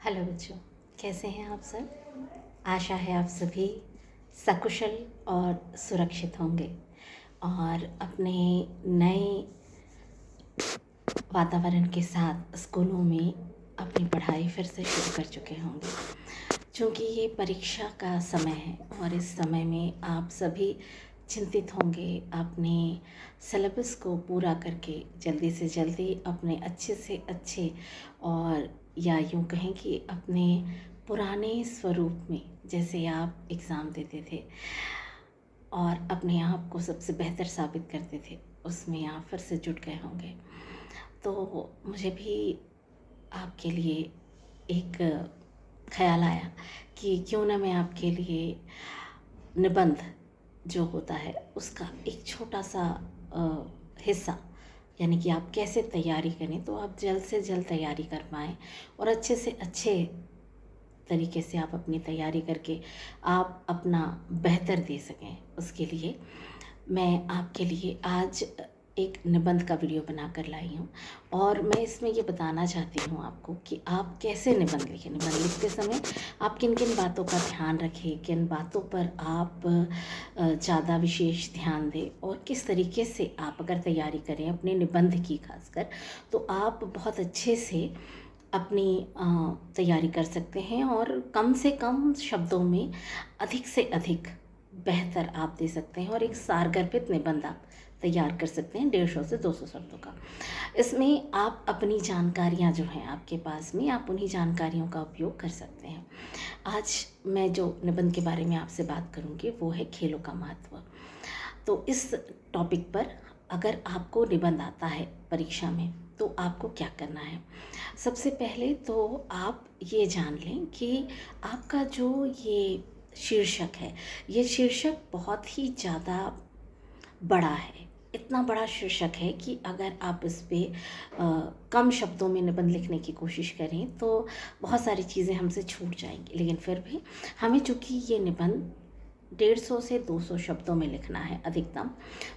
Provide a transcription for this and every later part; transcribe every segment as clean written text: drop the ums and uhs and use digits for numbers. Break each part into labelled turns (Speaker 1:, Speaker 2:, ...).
Speaker 1: Hello बच्चों, कैसे हैं आप सब। आशा है आप सभी सकुशल और सुरक्षित होंगे और अपने नए वातावरण के साथ स्कूलों में अपनी पढ़ाई फिर से शुरू कर चुके होंगे। क्योंकि ये परीक्षा का समय है और इस समय में आप सभी चिंतित होंगे अपने सिलेबस को पूरा करके जल्दी से जल्दी अपने अच्छे से अच्छे और या यूँ कहें कि अपने पुराने स्वरूप में जैसे आप एग्ज़ाम देते थे और अपने आप को सबसे बेहतर साबित करते थे, उसमें आप फिर से जुट गए होंगे। तो मुझे भी आपके लिए एक ख़याल आया कि क्यों ना मैं आपके लिए निबंध जो होता है उसका एक छोटा सा हिस्सा, यानी कि आप कैसे तैयारी करें तो आप जल्द से जल्द तैयारी कर पाएँ और अच्छे से अच्छे तरीके से आप अपनी तैयारी करके आप अपना बेहतर दे सकें। उसके लिए मैं आपके लिए आज एक निबंध का वीडियो बनाकर लाई हूँ और मैं इसमें ये बताना चाहती हूँ आपको कि आप कैसे निबंध लिखें। निबंध लिखते समय आप किन किन बातों का ध्यान रखें, किन बातों पर आप ज़्यादा विशेष ध्यान दें और किस तरीके से आप अगर तैयारी करें अपने निबंध की खासकर, तो आप बहुत अच्छे से अपनी तैयारी कर सकते हैं और कम से कम शब्दों में अधिक से अधिक बेहतर आप दे सकते हैं और एक सारगर्भित निबंध आप तैयार कर सकते हैं 150 से 200 शब्दों का। इसमें आप अपनी जानकारियाँ जो हैं आपके पास में, आप उन्हीं जानकारियों का उपयोग कर सकते हैं। आज मैं जो निबंध के बारे में आपसे बात करूँगी वो है खेलों का महत्व। तो इस टॉपिक पर अगर आपको निबंध आता है परीक्षा में तो आपको क्या करना है। सबसे पहले तो आप ये जान लें कि आपका जो ये शीर्षक है, ये शीर्षक बहुत ही ज़्यादा बड़ा है। इतना बड़ा शीर्षक है कि अगर आप इस पे कम शब्दों में निबंध लिखने की कोशिश करें तो बहुत सारी चीज़ें हमसे छूट जाएंगी। लेकिन फिर भी हमें चूँकि ये निबंध 150 से 200 शब्दों में लिखना है अधिकतम,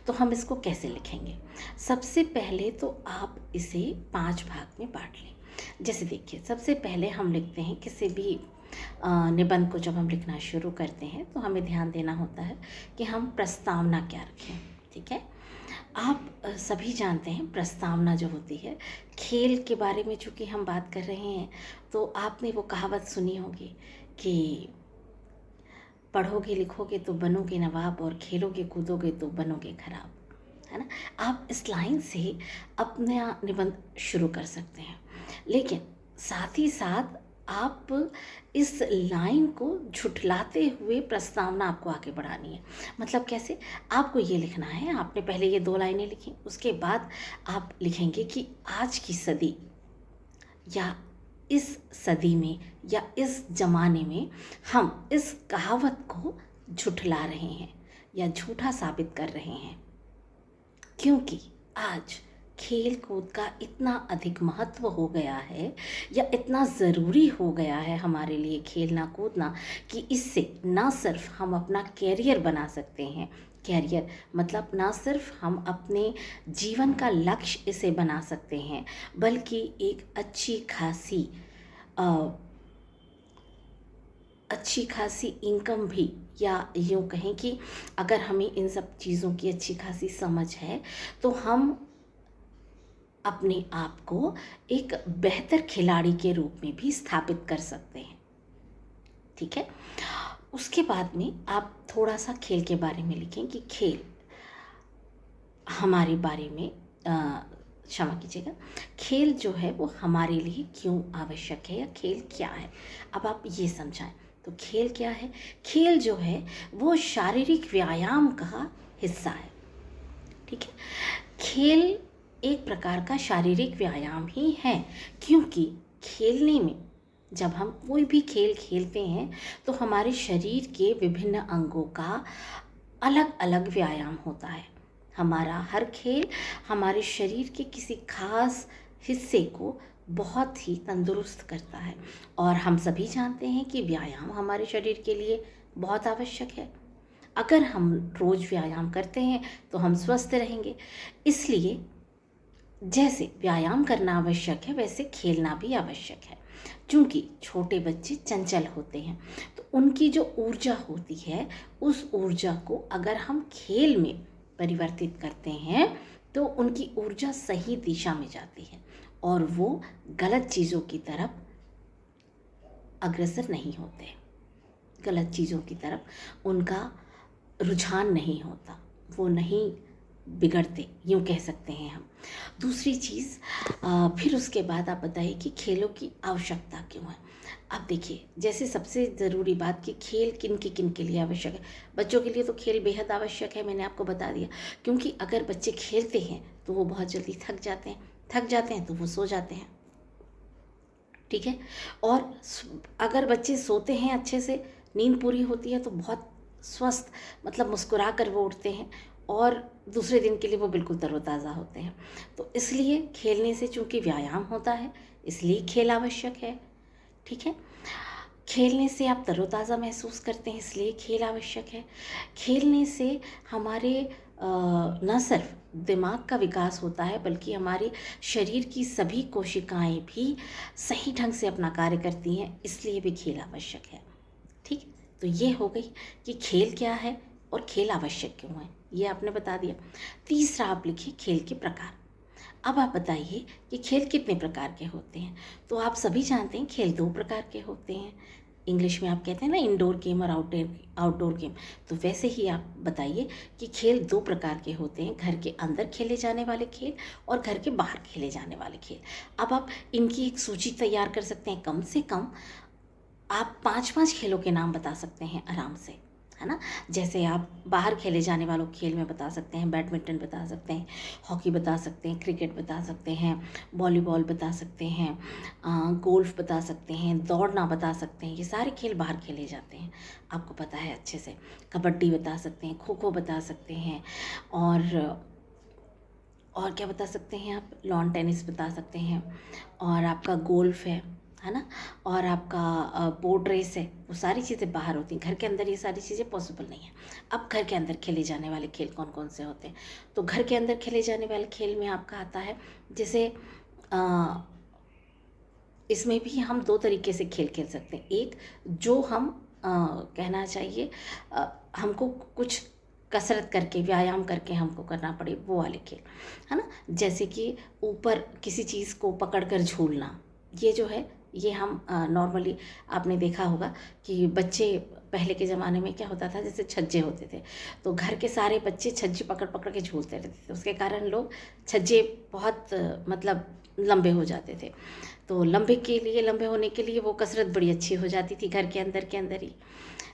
Speaker 1: तो हम इसको कैसे लिखेंगे। सबसे पहले तो आप इसे 5 भाग में बांट लें। जैसे देखिए, सबसे पहले हम लिखते हैं किसी भी निबंध को जब हम लिखना शुरू करते हैं तो हमें ध्यान देना होता है कि हम प्रस्तावना क्या रखें। ठीक है, आप सभी जानते हैं प्रस्तावना जो होती है, खेल के बारे में चूँकि हम बात कर रहे हैं तो आपने वो कहावत सुनी होगी कि पढ़ोगे लिखोगे तो बनोगे नवाब और खेलोगे कूदोगे तो बनोगे खराब, है ना। आप इस लाइन से अपना निबंध शुरू कर सकते हैं, लेकिन साथ ही साथ आप इस लाइन को झुठलाते हुए प्रस्तावना आपको आगे बढ़ानी है। मतलब कैसे, आपको ये लिखना है, आपने पहले ये 2 लाइनें लिखी, उसके बाद आप लिखेंगे कि आज की सदी या इस सदी में या इस ज़माने में हम इस कहावत को झुठला रहे हैं या झूठा साबित कर रहे हैं, क्योंकि आज खेल कूद का इतना अधिक महत्व हो गया है या इतना ज़रूरी हो गया है हमारे लिए खेलना कूदना कि इससे ना सिर्फ हम अपना कैरियर बना सकते हैं, कैरियर मतलब ना सिर्फ हम अपने जीवन का लक्ष्य इसे बना सकते हैं, बल्कि एक अच्छी खासी इनकम भी, या यूँ कहें कि अगर हमें इन सब चीज़ों की अच्छी खासी समझ है तो हम अपने आप को एक बेहतर खिलाड़ी के रूप में भी स्थापित कर सकते हैं। ठीक है, उसके बाद में आप थोड़ा सा खेल के बारे में लिखें कि खेल हमारे बारे में क्षमा कीजिएगा, खेल जो है वो हमारे लिए क्यों आवश्यक है या खेल क्या है। अब आप ये समझाएं तो खेल क्या है। खेल जो है वो शारीरिक व्यायाम का हिस्सा है। ठीक है, खेल एक प्रकार का शारीरिक व्यायाम ही है, क्योंकि खेलने में जब हम कोई भी खेल खेलते हैं तो हमारे शरीर के विभिन्न अंगों का अलग अलग व्यायाम होता है। हमारा हर खेल हमारे शरीर के किसी खास हिस्से को बहुत ही तंदुरुस्त करता है और हम सभी जानते हैं कि व्यायाम हमारे शरीर के लिए बहुत आवश्यक है। अगर हम रोज़ व्यायाम करते हैं तो हम स्वस्थ रहेंगे। इसलिए जैसे व्यायाम करना आवश्यक है वैसे खेलना भी आवश्यक है। क्योंकि छोटे बच्चे चंचल होते हैं, तो उनकी जो ऊर्जा होती है उस ऊर्जा को अगर हम खेल में परिवर्तित करते हैं तो उनकी ऊर्जा सही दिशा में जाती है और वो गलत चीज़ों की तरफ अग्रसर नहीं होते, गलत चीज़ों की तरफ उनका रुझान नहीं होता, वो नहीं बिगड़ते, यूँ कह सकते हैं हम। दूसरी चीज़, फिर उसके बाद आप बताइए कि खेलों की आवश्यकता क्यों है। अब देखिए, जैसे सबसे ज़रूरी बात कि खेल किन के लिए आवश्यक है। बच्चों के लिए तो खेल बेहद आवश्यक है, मैंने आपको बता दिया, क्योंकि अगर बच्चे खेलते हैं तो वो बहुत जल्दी थक जाते हैं तो वो सो जाते हैं, ठीक है। और अगर बच्चे सोते हैं अच्छे से, नींद पूरी होती है तो बहुत स्वस्थ, मतलब मुस्कुरा कर वो उठते हैं और दूसरे दिन के लिए वो बिल्कुल तरोताज़ा होते हैं। तो इसलिए खेलने से चूँकि व्यायाम होता है इसलिए खेल आवश्यक है, ठीक है। खेलने से आप तरोताज़ा महसूस करते हैं इसलिए खेल आवश्यक है। खेलने से हमारे न सिर्फ दिमाग का विकास होता है बल्कि हमारे शरीर की सभी कोशिकाएं भी सही ढंग से अपना कार्य करती हैं, इसलिए भी खेल आवश्यक है, ठीक। तो ये हो गई कि खेल क्या है और खेल आवश्यक क्यों है, ये आपने बता दिया। तीसरा आप लिखिए खेल के प्रकार। अब आप बताइए कि खेल कितने प्रकार के होते हैं। तो आप सभी जानते हैं खेल 2 प्रकार के होते हैं। इंग्लिश में आप कहते हैं ना इंडोर गेम और आउटडोर गेम। तो वैसे ही आप बताइए कि खेल 2 प्रकार के होते हैं, घर के अंदर खेले जाने वाले खेल और घर के बाहर खेले जाने वाले खेल। अब आप इनकी एक सूची तैयार कर सकते हैं, कम से कम आप 5-5 खेलों के नाम बता सकते हैं आराम से, है ना। जैसे आप बाहर खेले जाने वालों खेल में बता सकते हैं, बैडमिंटन बता सकते हैं, हॉकी बता सकते हैं, क्रिकेट बता सकते हैं, वॉलीबॉल बता सकते हैं, गोल्फ बता सकते हैं, दौड़ना बता सकते हैं। ये सारे खेल बाहर खेले जाते हैं, आपको पता है अच्छे से। कबड्डी बता सकते हैं, खो खो बता सकते हैं, और क्या बता सकते हैं आप, लॉन टेनिस बता सकते हैं, और आपका गोल्फ है ना, और आपका बोट रेस है। वो सारी चीज़ें बाहर होती हैं, घर के अंदर ये सारी चीज़ें पॉसिबल नहीं है। अब घर के अंदर खेले जाने वाले खेल कौन कौन से होते हैं। तो घर के अंदर खेले जाने वाले खेल में आपका आता है, जैसे इसमें भी हम 2 तरीके से खेल खेल सकते हैं। एक जो हम कहना चाहिए हमको कुछ कसरत करके, व्यायाम करके हमको करना पड़े, वो वाले खेल, है ना। जैसे कि ऊपर किसी चीज़ को पकड़ कर झूलना, ये जो है ये हम नॉर्मली आपने देखा होगा कि बच्चे पहले के ज़माने में क्या होता था, जैसे छज्जे होते थे तो घर के सारे बच्चे छज्जे पकड़ पकड़ के झूलते रहते थे, उसके कारण लोग छज्जे बहुत मतलब लंबे हो जाते थे। तो लंबे होने के लिए वो कसरत बड़ी अच्छी हो जाती थी घर के अंदर ही,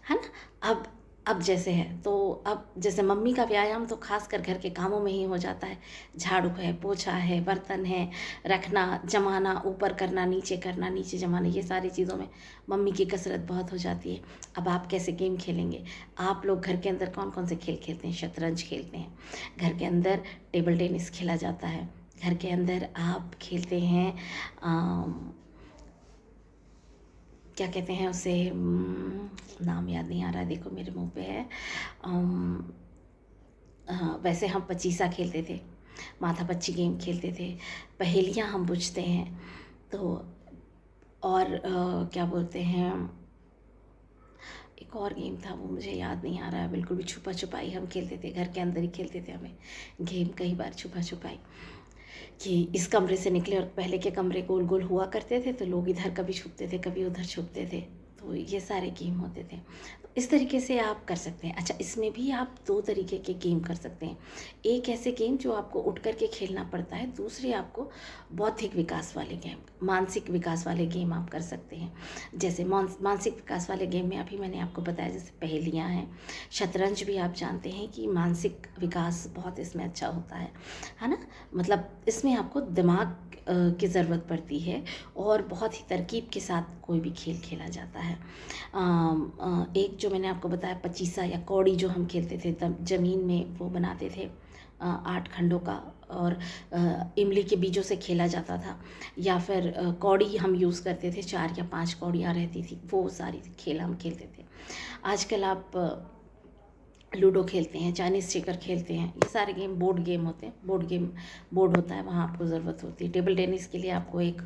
Speaker 1: है ना। अब जैसे है तो अब जैसे मम्मी का व्यायाम तो खासकर घर के कामों में ही हो जाता है। झाड़ू है, पोछा है, बर्तन है, रखना, जमाना, ऊपर करना, नीचे जमाना, ये सारी चीज़ों में मम्मी की कसरत बहुत हो जाती है। अब आप कैसे गेम खेलेंगे। आप लोग घर के अंदर कौन कौन से खेल खेलते हैं। शतरंज खेलते हैं घर के अंदर, टेबल टेनिस खेला जाता है घर के अंदर, आप खेलते हैं क्या कहते हैं उसे, नाम याद नहीं आ रहा, देखो मेरे मुंह पे है। वैसे हम पचीसा खेलते थे, माथा पच्ची गेम खेलते थे, पहेलियाँ हम पूछते हैं। तो और क्या बोलते हैं, एक और गेम था वो मुझे याद नहीं आ रहा है बिल्कुल भी। छुपा छुपाई हम खेलते थे, घर के अंदर ही खेलते थे हमें गेम, कई बार छुपा छुपाई कि इस कमरे से निकले, और पहले के कमरे गोल गोल हुआ करते थे तो लोग इधर कभी छुपते थे कभी उधर छुपते थे, तो ये सारे गेम होते थे। तो इस तरीके से आप कर सकते हैं। अच्छा, इसमें भी आप 2 तरीके के गेम कर सकते हैं। एक ऐसे गेम जो आपको उठ कर के खेलना पड़ता है, दूसरे आपको बौद्धिक विकास वाले गेम, मानसिक विकास वाले गेम आप कर सकते हैं। जैसे मानसिक विकास वाले गेम में अभी मैंने आपको बताया, जैसे पहेलियाँ हैं, शतरंज भी आप जानते हैं कि मानसिक विकास बहुत इसमें अच्छा होता है ना। मतलब इसमें आपको दिमाग की ज़रूरत पड़ती है और बहुत ही तरकीब के साथ कोई भी खेल खेला जाता है। एक जो मैंने आपको बताया पचीसा या कौड़ी जो हम खेलते थे, तब ज़मीन में वो बनाते थे 8 खंडों का, और इमली के बीजों से खेला जाता था, या फिर कौड़ी हम यूज़ करते थे, 4 या 5 कौड़ियाँ रहती थी, वो सारी खेल हम खेलते थे। आजकल आप लूडो खेलते हैं, चाइनीज़ चेकर खेलते हैं, ये सारे गेम बोर्ड गेम होते हैं। बोर्ड होता है, वहाँ आपको ज़रूरत होती है। टेबल टेनिस के लिए आपको एक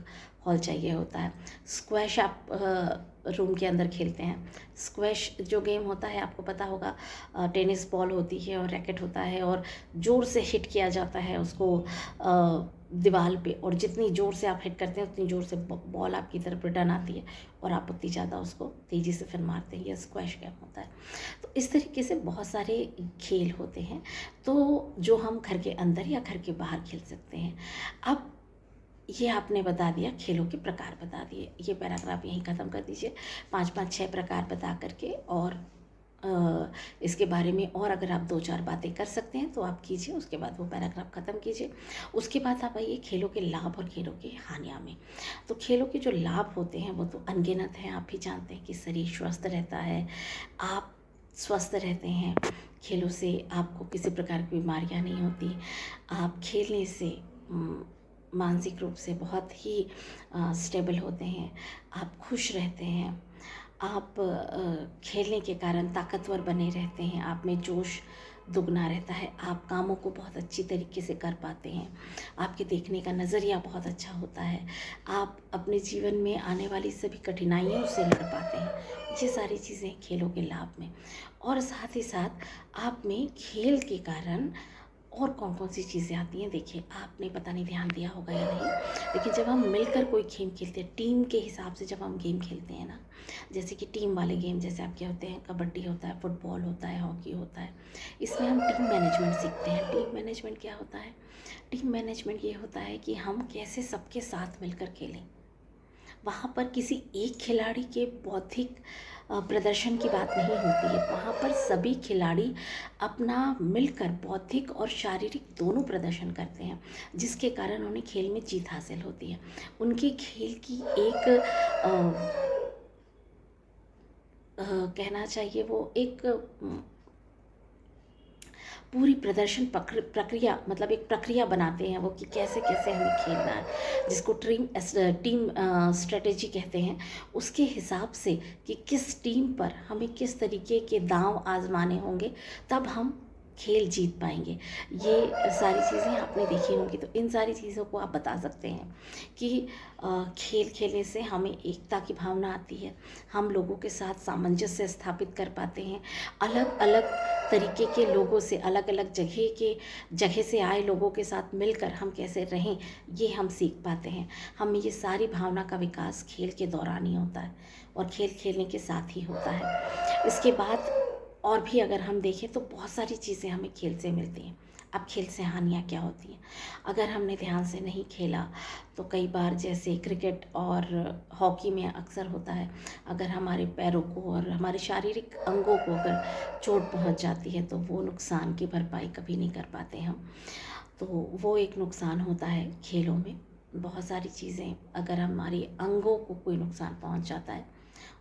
Speaker 1: हॉल चाहिए होता है। स्क्वैश आप रूम के अंदर खेलते हैं। स्क्वैश जो गेम होता है आपको पता होगा, टेनिस बॉल होती है और रैकेट होता है और ज़ोर से हिट किया जाता है उसको दीवार पे, और जितनी ज़ोर से आप हिट करते हैं उतनी ज़ोर से बॉल आपकी तरफ रिटर्न आती है और आप उतनी ज़्यादा उसको तेज़ी से फिर मारते हैं। यह स्क्वैश गेम होता है। तो इस तरीके से बहुत सारे खेल होते हैं तो जो हम घर के अंदर या घर के बाहर खेल सकते हैं। अब ये आपने बता दिया, खेलों के प्रकार बता दिए। ये पैराग्राफ यहीं ख़त्म कर दीजिए, 5-5 6 प्रकार बता करके, और इसके बारे में और अगर आप 2-4 बातें कर सकते हैं तो आप कीजिए, उसके बाद वो पैराग्राफ ख़त्म कीजिए। उसके बाद आप आइए खेलों के लाभ और खेलों की हानियाँ में। तो खेलों के जो लाभ होते हैं वो तो अनगिनत हैं। आप भी जानते हैं कि शरीर स्वस्थ रहता है, आप स्वस्थ रहते हैं। खेलों से आपको किसी प्रकार की बीमारियाँ नहीं होती। आप खेलने से मानसिक रूप से बहुत ही स्टेबल होते हैं, आप खुश रहते हैं, आप खेलने के कारण ताकतवर बने रहते हैं, आप में जोश दुगना रहता है, आप कामों को बहुत अच्छी तरीके से कर पाते हैं, आपके देखने का नज़रिया बहुत अच्छा होता है, आप अपने जीवन में आने वाली सभी कठिनाइयों से लड़ पाते हैं। ये सारी चीज़ें खेलों के लाभ में, और साथ ही साथ आप में खेल के कारण और कौन कौन सी चीज़ें आती हैं। देखिए, आपने पता नहीं ध्यान दिया होगा या नहीं, लेकिन जब हम मिलकर कोई गेम खेलते हैं, टीम के हिसाब से जब हम गेम खेलते हैं ना, जैसे कि टीम वाले गेम जैसे आपके होते हैं, कबड्डी होता है, फुटबॉल होता है, हॉकी होता है, इसमें हम टीम मैनेजमेंट सीखते हैं। टीम मैनेजमेंट क्या होता है? टीम मैनेजमेंट ये होता है कि हम कैसे सबके साथ मिलकर खेलें। वहाँ पर किसी एक खिलाड़ी के बौद्धिक प्रदर्शन की बात नहीं होती है। वहाँ पर सभी खिलाड़ी अपना मिलकर बौद्धिक और शारीरिक दोनों प्रदर्शन करते हैं, जिसके कारण उन्हें खेल में जीत हासिल होती है। उनकी खेल की एक कहना चाहिए वो एक पूरी प्रदर्शन प्रक्रिया, मतलब एक प्रक्रिया बनाते हैं वो, कि कैसे कैसे हमें खेलना है, जिसको टीम स्ट्रेटेजी कहते हैं। उसके हिसाब से कि किस टीम पर हमें किस तरीके के दांव आजमाने होंगे, तब हम खेल जीत पाएंगे। ये सारी चीज़ें आपने देखी होंगी, तो इन सारी चीज़ों को आप बता सकते हैं कि खेल खेलने से हमें एकता की भावना आती है, हम लोगों के साथ सामंजस्य स्थापित कर पाते हैं, अलग अलग तरीके के लोगों से, अलग अलग जगह से आए लोगों के साथ मिलकर हम कैसे रहें, ये हम सीख पाते हैं। हमें ये सारी भावना का विकास खेल के दौरान ही होता है और खेल खेलने के साथ ही होता है। इसके बाद और भी अगर हम देखें तो बहुत सारी चीज़ें हमें खेल से मिलती हैं। अब खेल से हानियाँ क्या होती हैं? अगर हमने ध्यान से नहीं खेला तो कई बार, जैसे क्रिकेट और हॉकी में अक्सर होता है, अगर हमारे पैरों को और हमारे शारीरिक अंगों को अगर चोट पहुंच जाती है तो वो नुकसान की भरपाई कभी नहीं कर पाते हम। तो वो एक नुकसान होता है खेलों में। बहुत सारी चीज़ें, अगर हमारे अंगों को कोई नुकसान पहुंच जाता है,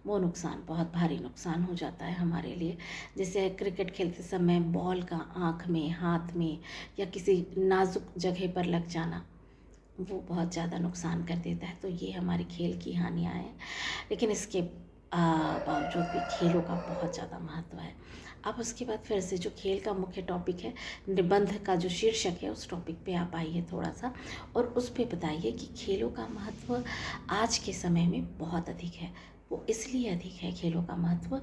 Speaker 1: वो नुकसान बहुत भारी नुकसान हो जाता है हमारे लिए। जैसे क्रिकेट खेलते समय बॉल का आँख में, हाथ में या किसी नाजुक जगह पर लग जाना, वो बहुत ज़्यादा नुकसान कर देता है। तो ये हमारे खेल की हानियाँ हैं, लेकिन इसके बावजूद भी खेलों का बहुत ज़्यादा महत्व है। अब उसके बाद फिर से जो खेल का मुख्य टॉपिक है, निबंध का जो शीर्षक है, उस टॉपिक पे आप आइए थोड़ा सा, और उस पे बताइए कि खेलों का महत्व आज के समय में बहुत अधिक है। वो इसलिए अधिक है खेलों का महत्व,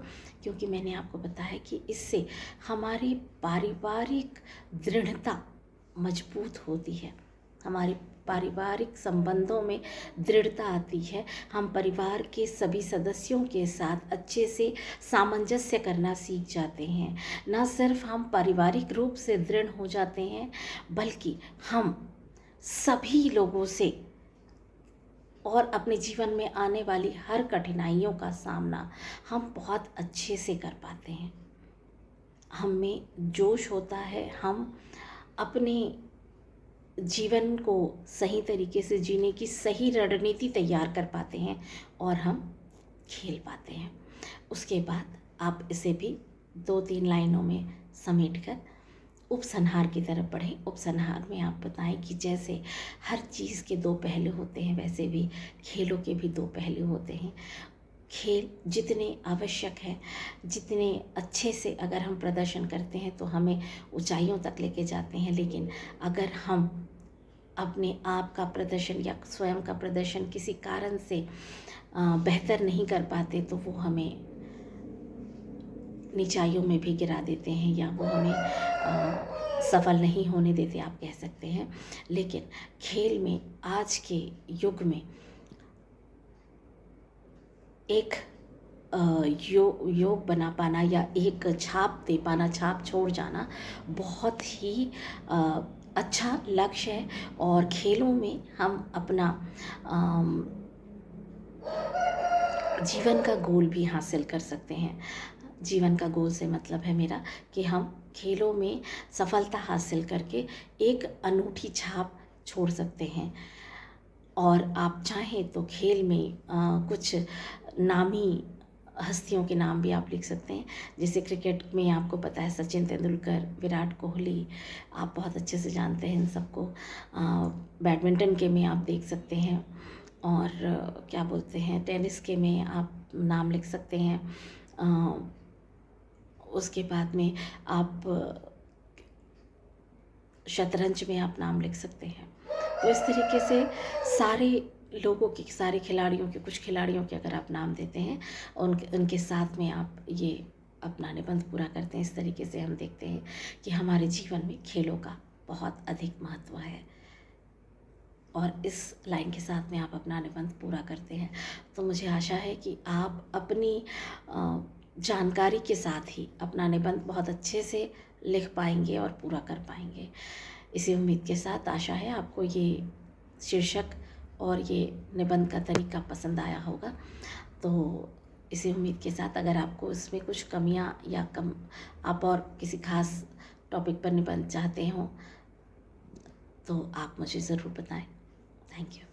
Speaker 1: क्योंकि मैंने आपको बताया कि इससे हमारी पारिवारिक दृढ़ता मजबूत होती है, हमारी पारिवारिक संबंधों में दृढ़ता आती है, हम परिवार के सभी सदस्यों के साथ अच्छे से सामंजस्य करना सीख जाते हैं। न सिर्फ हम पारिवारिक रूप से दृढ़ हो जाते हैं, बल्कि हम सभी लोगों से और अपने जीवन में आने वाली हर कठिनाइयों का सामना हम बहुत अच्छे से कर पाते हैं। हम में जोश होता है, हम अपने जीवन को सही तरीके से जीने की सही रणनीति तैयार कर पाते हैं और हम खेल पाते हैं। उसके बाद आप इसे भी 2-3 लाइनों में समेट कर उपसंहार की तरफ बढ़ें। उपसंहार में आप बताएं कि जैसे हर चीज़ के दो पहलू होते हैं, वैसे भी खेलों के भी दो पहलू होते हैं। खेल जितने आवश्यक हैं, जितने अच्छे से अगर हम प्रदर्शन करते हैं तो हमें ऊंचाइयों तक लेके जाते हैं, लेकिन अगर हम अपने आप का प्रदर्शन या स्वयं का प्रदर्शन किसी कारण से बेहतर नहीं कर पाते, तो वो हमें नीचाइयों में भी गिरा देते हैं, या वो हमें सफल नहीं होने देते, आप कह सकते हैं। लेकिन खेल में आज के युग में एक योग बना पाना या एक छाप दे पाना, छाप छोड़ जाना बहुत ही अच्छा लक्ष्य है। और खेलों में हम अपना जीवन का गोल भी हासिल कर सकते हैं। जीवन का गोल से मतलब है मेरा कि हम खेलों में सफलता हासिल करके एक अनूठी छाप छोड़ सकते हैं। और आप चाहें तो खेल में कुछ नामी हस्तियों के नाम भी आप लिख सकते हैं। जैसे क्रिकेट में आपको पता है सचिन तेंदुलकर, विराट कोहली, आप बहुत अच्छे से जानते हैं इन सबको। बैडमिंटन के में आप देख सकते हैं, और क्या बोलते हैं, टेनिस के में आप नाम लिख सकते हैं। उसके बाद में आप शतरंज में आप नाम लिख सकते हैं। तो इस तरीके से सारे लोगों की, सारे खिलाड़ियों के, कुछ खिलाड़ियों के अगर आप नाम देते हैं, उनके साथ में आप ये अपना निबंध पूरा करते हैं। इस तरीके से हम देखते हैं कि हमारे जीवन में खेलों का बहुत अधिक महत्व है। और इस लाइन के साथ में आप अपना निबंध पूरा करते हैं, तो मुझे आशा है कि आप अपनी जानकारी के साथ ही अपना निबंध बहुत अच्छे से लिख पाएंगे और पूरा कर पाएंगे। इसी उम्मीद के साथ आशा है आपको ये शीर्षक और ये निबंध का तरीका पसंद आया होगा। तो इसी उम्मीद के साथ अगर आपको इसमें कुछ कमियां या आप और किसी खास टॉपिक पर निबंध चाहते हो, तो आप मुझे ज़रूर बताएं। Thank you.